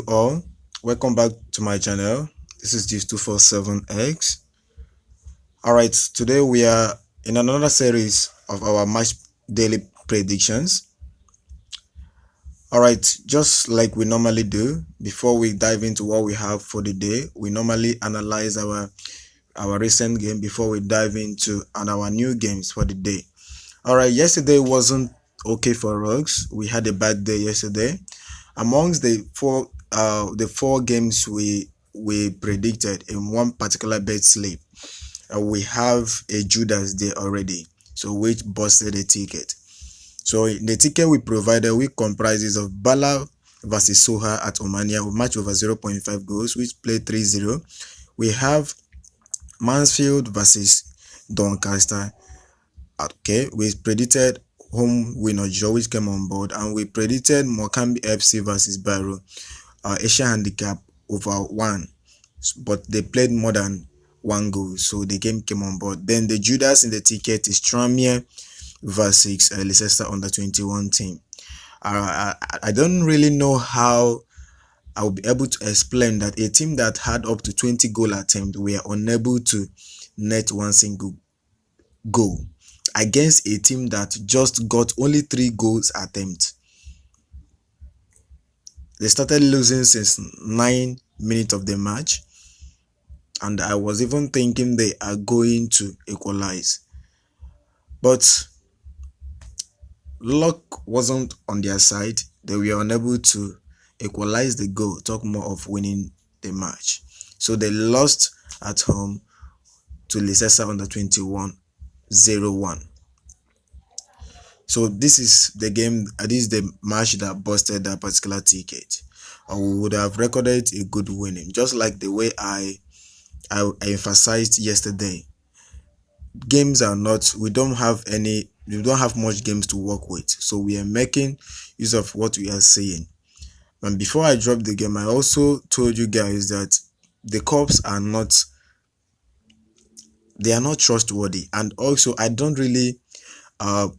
all, welcome back to my channel. This is Gist247X. Alright, today we are in another series of our match daily predictions. Alright, just like we normally do, before we dive into what we have for the day, we normally analyze our recent game before we dive into our new games for the day. Alright, yesterday wasn't okay for us. We had a bad day yesterday. Amongst the four games we predicted in one particular bet slip, we have a Judas there already, so which busted a ticket. So the ticket we provided, which comprises of Bala versus Soha at Omania, a match over 0.5 goals, which played 3-0. We have Mansfield versus Doncaster. Okay, we predicted home win or draw, which came on board, and we predicted Morecambe FC versus Barrow, Asia handicap over 1, but they played more than 1 goal, so the game came on board. Then the Judas in the ticket is Tranmere versus Leicester under 21 team. I don't really know how I'll be able to explain that a team that had up to 20 goal attempts were unable to net one single goal against a team that just got only 3 goals attempts. They started losing since 9 minutes of the match, and I was even thinking they are going to equalize, but luck wasn't on their side. They were unable to equalize the goal, talk more of winning the match. So they lost at home to Leicester under 21 0-1. So this is the game, this is the match that busted that particular ticket. We would have recorded a good winning, just like the way I emphasized yesterday. Games are not, we don't have much games to work with, so we are making use of what we are seeing. And before I dropped the game, I also told you guys that the cups are not trustworthy, and also I don't really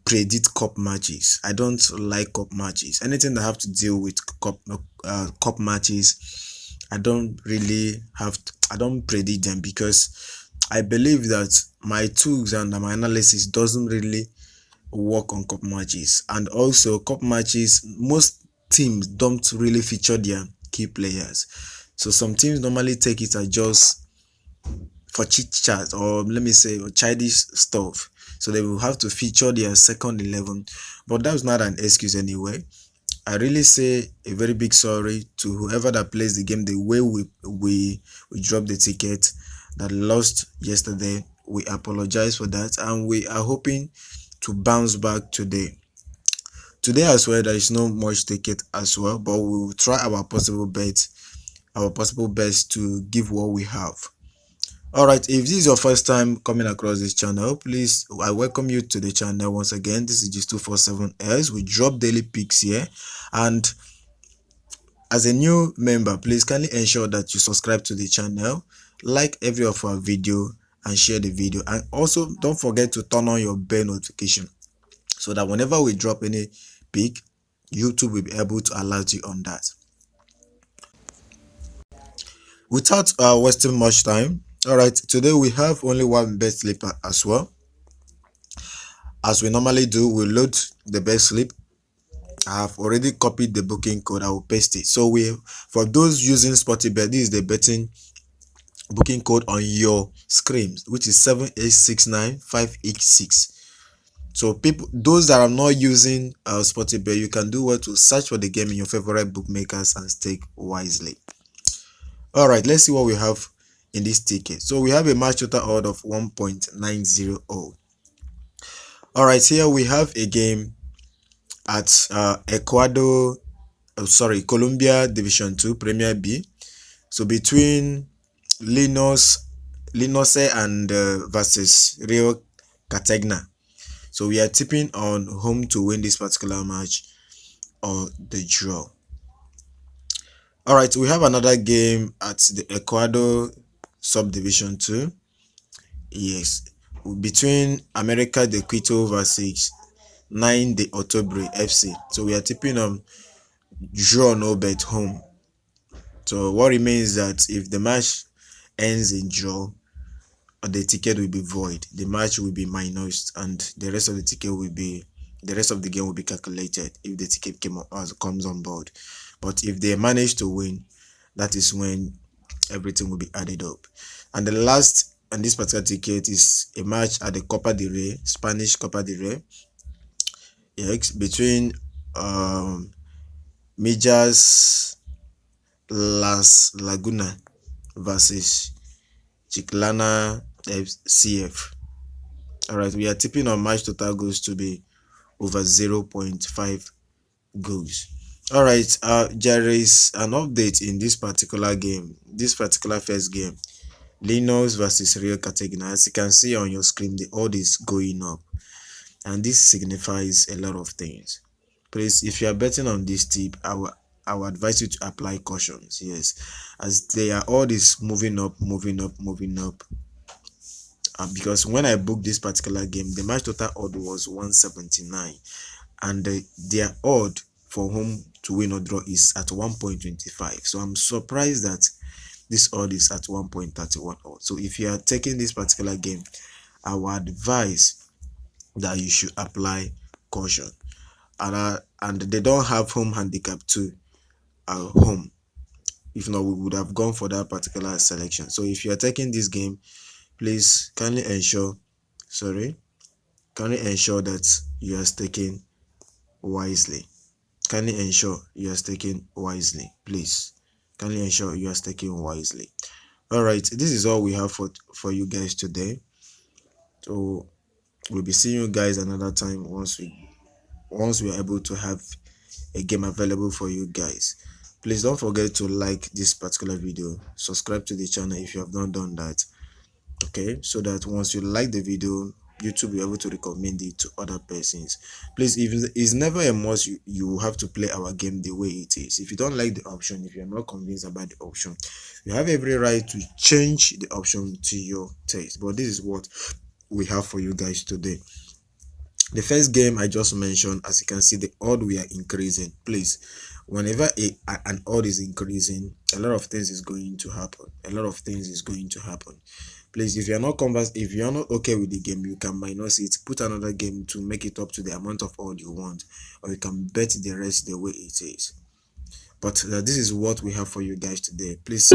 predict cup matches. I don't like cup matches. Anything that have to deal with cup matches, I don't predict them, because I believe that my tools and my analysis doesn't really work on cup matches. And also cup matches, most teams don't really feature their key players, so some teams normally take it as just for chit chat, or let me say childish stuff, so they will have to feature their second 11. But that's not an excuse anyway. I really say a very big sorry to whoever that plays the game the way we dropped the ticket that lost yesterday. We apologize for that, and we are hoping to bounce back today as well. There is no much ticket as well, but we will try our possible best to give what we have. Alright, if this is your first time coming across this channel, please, I welcome you to the channel once again. This is Gist247S. We drop daily picks here, and as a new member, please kindly ensure that you subscribe to the channel, like every of our video, and share the video. And also don't forget to turn on your bell notification, so that whenever we drop any pick, YouTube will be able to alert you on that. Without wasting much time, alright, today we have only one bet slip as well. As we normally do, we load the bet slip. I have already copied the booking code. I will paste it. So for those using Sportybet, this is the betting booking code on your screen, which is 7869586. So those that are not using Sportybet, you can do what to search for the game in your favorite bookmakers and stake wisely. All right, let's see what we have in this ticket. So we have a match total odd of 1.900. All right, here we have a game at Colombia Division 2 Premier B. So between Linose and versus Rio Cartagena. So we are tipping on home to win this particular match or the draw. All right, we have another game at the Ecuador Subdivision 2. Yes, between America de Quito versus 9 de Octobre FC. So we are tipping on draw no bet home. So what remains that if the match ends in draw, the ticket will be void. The match will be minus, and the rest of the ticket will be the rest of the game will be calculated if the ticket comes on board. But if they manage to win, that is when everything will be added up. And the last and this particular ticket is a match at the Copa del Rey, Spanish Copa del Rey. Yes, between Mijas Las Laguna versus Chiclana CF. Alright, we are tipping on match total goals to be over 0.5 goals. Alright, there is an update in this particular game, this particular first game, Linus versus Real Cartagena. As you can see on your screen, the odd is going up, and this signifies a lot of things. Please, if you are betting on this tip, I will advise you to apply cautions. Yes, as their odd is moving up, because when I booked this particular game, the match total odd was 179, and their odd for home to win or draw is at 1.25. So I'm surprised that this odd is at 1.31 odd. So if you are taking this particular game, I would advise that you should apply caution. And they don't have home handicap too at home. If not, we would have gone for that particular selection. So if you are taking this game, please kindly ensure that you are staking wisely. Kindly ensure you are staking wisely. Please kindly ensure you are staking wisely. All right, this is all we have for you guys today. So we'll be seeing you guys another time once we are able to have a game available for you guys. Please don't forget to like this particular video, subscribe to the channel if you have not done that. Okay, so that once you like the video, YouTube will be able to recommend it to other persons. Please, if it's never a must, you have to play our game the way it is. If you don't like the option, if you're not convinced about the option, you have every right to change the option to your taste. But this is what we have for you guys today. The first game I just mentioned, as you can see, the odd we are increasing. Please, whenever an odd is increasing, a lot of things is going to happen. Please, if you're not okay with the game, you can minus it, put another game to make it up to the amount of odd you want, or you can bet the rest the way it is. But this is what we have for you guys today. Please